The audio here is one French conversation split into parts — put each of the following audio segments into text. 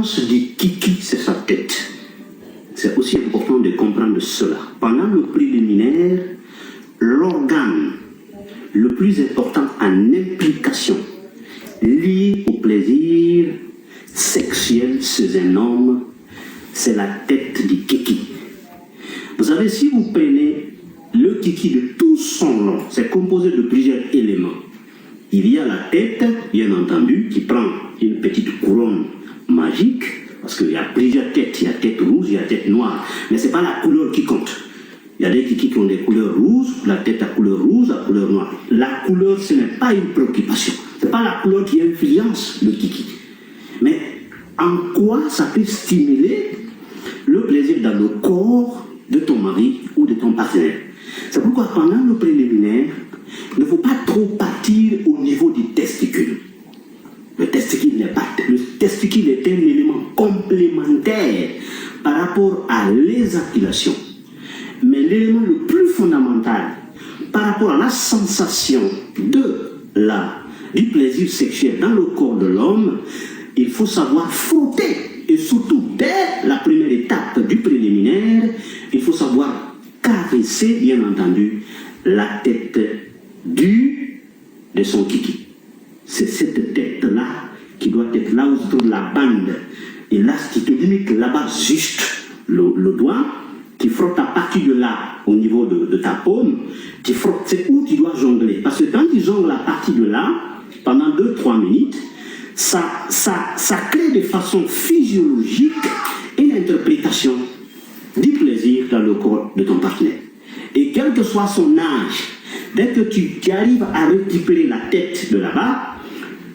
je dis kiki, c'est sa tête, c'est aussi important de comprendre cela. Pendant le préliminaire, l'organe le plus important en implication lié au plaisir sexuel chez un homme, c'est la tête du kiki. Vous savez, si vous prenez le kiki de tout son long, c'est composé de plusieurs éléments. Il y a la tête, bien entendu, qui prend une petite couronne magique, parce qu'il y a plusieurs têtes. Il y a tête rouge, il y a tête noire. Mais ce n'est pas la couleur qui compte. Il y a des kikis qui ont des couleurs rouges, la tête à couleur rouge, la couleur noire. La couleur, ce n'est pas une préoccupation. Ce n'est pas la couleur qui influence le kiki. Mais en quoi ça peut stimuler le plaisir dans le corps de ton mari ou de ton partenaire? C'est pourquoi pendant le préliminaire, il ne faut pas trop partir au niveau du testicule. Le testicule est un élément complémentaire par rapport à l'éjaculation. Mais l'élément le plus fondamental par rapport à la sensation du plaisir sexuel dans le corps de l'homme, il faut savoir frotter. Et surtout, dès la première étape du préliminaire, il faut savoir caresser, bien entendu, la tête de son kiki. C'est cette tête-là qui doit être là où se trouve la bande. Et là, ce qui te limite là-bas, juste le doigt, tu frottes à partir de là, au niveau de ta paume, tu frottes, c'est où tu dois jongler. Parce que quand tu jongles à partir de là, pendant 2-3 minutes, ça crée de façon physiologique une interprétation du plaisir dans le corps de ton partenaire. Et quel que soit son âge, dès que tu arrives à récupérer la tête de là-bas,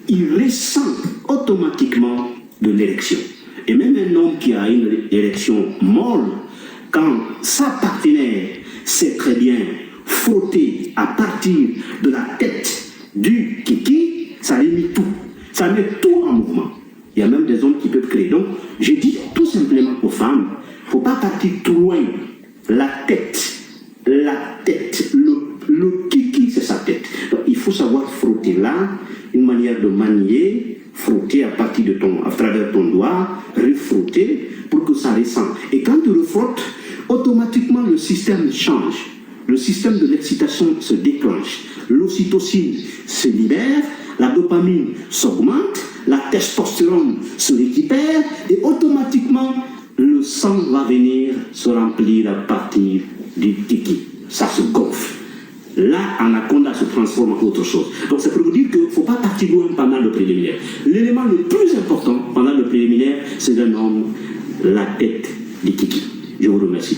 il ressent automatiquement de l'érection. Et même un homme qui a une érection molle, quand sa partenaire sait très bien frotter à partir de la tête du kiki, ça limite tout. Ça met tout en mouvement. Il y a même des hommes qui peuvent créer. Donc, je dis tout simplement aux femmes, il ne faut pas partir trop loin. La tête, le kiki, c'est sa tête. Donc, il faut savoir frotter là, une manière de manier, frotter à travers ton doigt, refrotter pour que ça ressente. Et quand tu refrottes, automatiquement le système change. Le système de l'excitation se déclenche. L'ocytocine se libère, la dopamine s'augmente, la testostérone se récupère et automatiquement le sang va venir se remplir à partir du kiki. Ça se gonfle. Là, anaconda se transforme en autre chose. Donc c'est pour vous dire qu'il ne faut pas partir loin pendant le préliminaire. L'élément le plus important pendant le préliminaire, c'est d'un homme, la tête du kiki. Je vous remercie.